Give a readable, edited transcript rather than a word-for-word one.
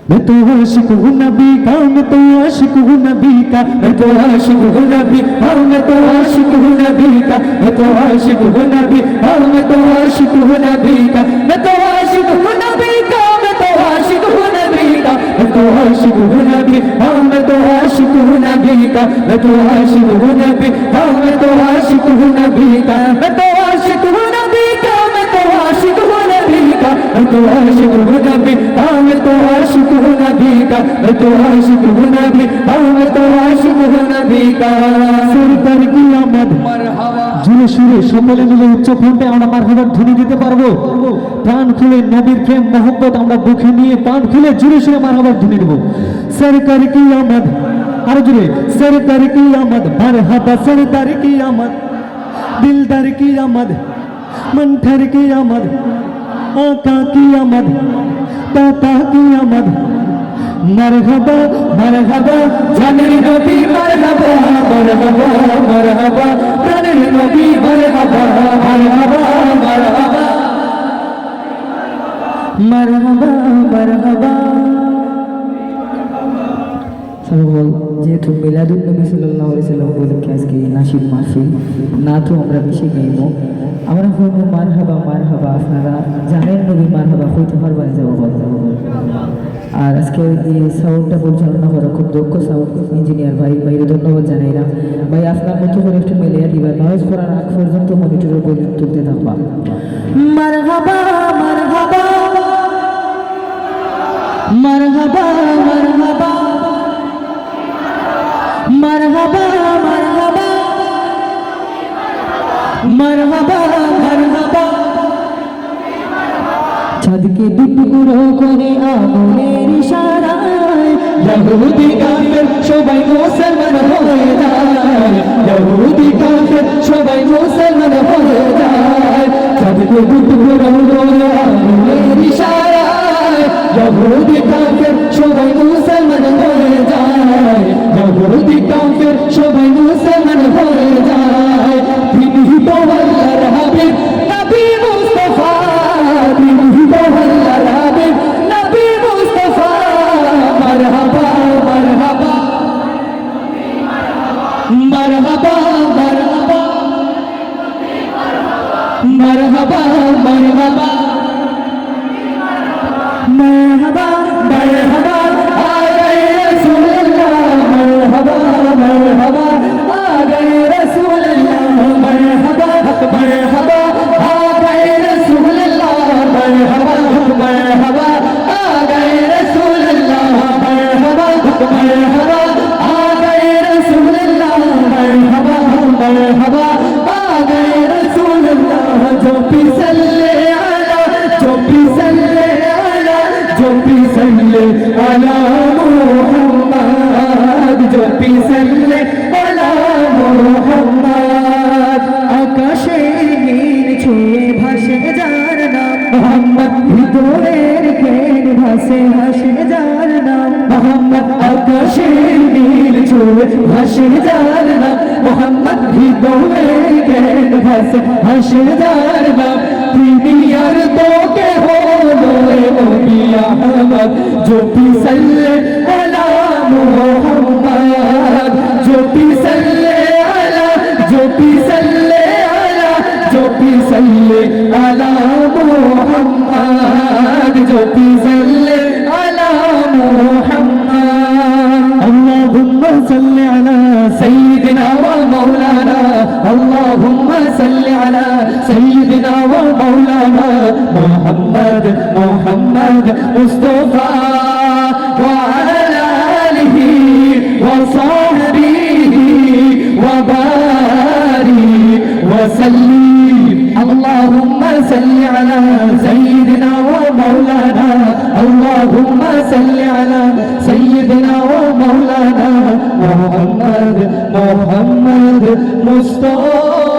मैं तो आशिक हूँ नबी का, मैं तो आशिक हूँ नबी का, मैं तो आशिक हूँ नबी का, मैं तो आशिक हूँ नबी का, मैं तो आशिक हूँ नबी का, मैं तो आशिक हूँ नबी का, मैं तो आशिक हूँ नबी का, मैं तो आशिक हूँ नबी का, मैं तो आशिक हूँ नबी का, मैं तो आशिक हूँ नबी का, मैं तो आशिक हूँ नबी का, मैं तो आशिक हूँ नबी का, मैं तो आशिक हूँ नबी का, मैं तो आशिक हूँ नबी का, मैं तो आशिक हूँ नबी का, मैं तो आशिक हूँ नबी का, मैं तो आशिक हूँ नबी का, मैं तो आशिक हूँ नबी का। সরকার কি আমদ মারহাবা, জুড়ে সুরে সকলে মিলে উচ্চ কণ্ঠে আমরা মারহাবার ধ্বনি দিতে পারবো। প্রাণ খুলে নবীর প্রেম মোহব্বত আমরা বুকে নিয়ে প্রাণ খুলে জুড়ে সুরে মারহাবার ধ্বনি দেব। সরকার কি আমদ, আরো জুড়ে সরকার কি আমদ মারহাবা, সরদার কি আমদ, দিলদার কি আমদ, মন্থর কি আমদ, आका की आमद, दाता की आमद, मरहबा मरहबा जानेर नबी मरहबा मरहबा मरहबा जानेर नबी मरहबा मरहबा मरहबा मरहबा मरहबा। যেহেতু মিলাদুন নবী সাল্লাল্লাহু আলাইহি সাল্লাম উপলক্ষে আজকে নাশিদ মাহফিল না তো আমরা বেশি গাইব, আমরা হইব মারহাবা মারহাবা, আপনারা জানেন নবী মারহাবা হইতে পারবেন যাব। আর আজকে এই সাউন্ডটা পরিচালনা করা খুব দক্ষ সাউন্ড ইঞ্জিনিয়ার ভাই, ভাইয়ের ধন্যবাদ জানাইলাম। ভাই আপনার মতো করে একটু মিলিয়ে দিবা, নয়েজ করার আগ পর্যন্ত মনিটরের ভলিউম তুলতে থাকবা। মারহাবা মারহাবা মারহাবা মারহাবা मरहबा मरहबा मरहबा मरहबा। চাঁদকে দুটুকরো করে আগুনের ইশারায় ইহুদি কাফের সবাই মুসলমান হয়ে যায়, ইহুদি কাফের সবাই মুসলমান হয়ে যায়। চাঁদকে দুটুকরো করে আগুনের ইশারায় ইহুদি কাফের সবাই মুসলমান হয়ে যায়, ইহুদি কাফের সবাই মুসলমান হয়ে যায়। তিনি তো আল্লাহর হাবিব নবী মুস্তাফা, তিনি তো আল্লাহর হাবিব নবী মুস্তাফা। মারহাবা মারহাবা মারহাবা মারহাবা মারহাবা মারহাবা মারহাবা মারহাবা आ गए रसूल अल्लाह, मरहबा मरहबा आ गए रसूल अल्लाह, मरहबा मरहबा आ गए रसूल अल्लाह, मरहबा मरहबा आ गए रसूल अल्लाह, मरहबा मरहबा आ गए रसूल अल्लाह, मरहबा मरहबा आ गए रसूल अल्लाह। जो भी सल्ले अला, जो भी सल्ले अला, जो भी सल्ले अला मुहम्मद, जो भी सल्ले अला मुहम्मद। আকাশে নীল ছুঁয়ে ভাসে যার নাম মোহাম্মদ, হৃদয়ের জ্ঞান ভাসে হাসে যার নাম মোহাম্মদ। আকাশে নীল ছুঁয়ে ভাসে যার নাম মোহাম্মদ, হৃদয়ের জ্ঞান ভাসে হাসে যার নাম। তিনি আর তো কে হলো নবী আহমদ, जो भी सल्ले अला मुहम्मद, जो भी सल्ले अला, जो भी सल्ले अला, जो भी सल्ले अला मुहम्मद, जो भी सल्ले अला मुहम्मद। अल्लाहुम्मा सल्ली अला सय्यिदिना व मौलाना, अल्लाहुम्मा सल्ली अला सय्यिदिना व मौलाना मुहम्मद, मुहम्मद मुस्तफा وعلى آله وصحبه وبارك وسلم। اللهم صل على سيدنا ومولانا، اللهم صل على سيدنا ومولانا محمد، محمد مصطفى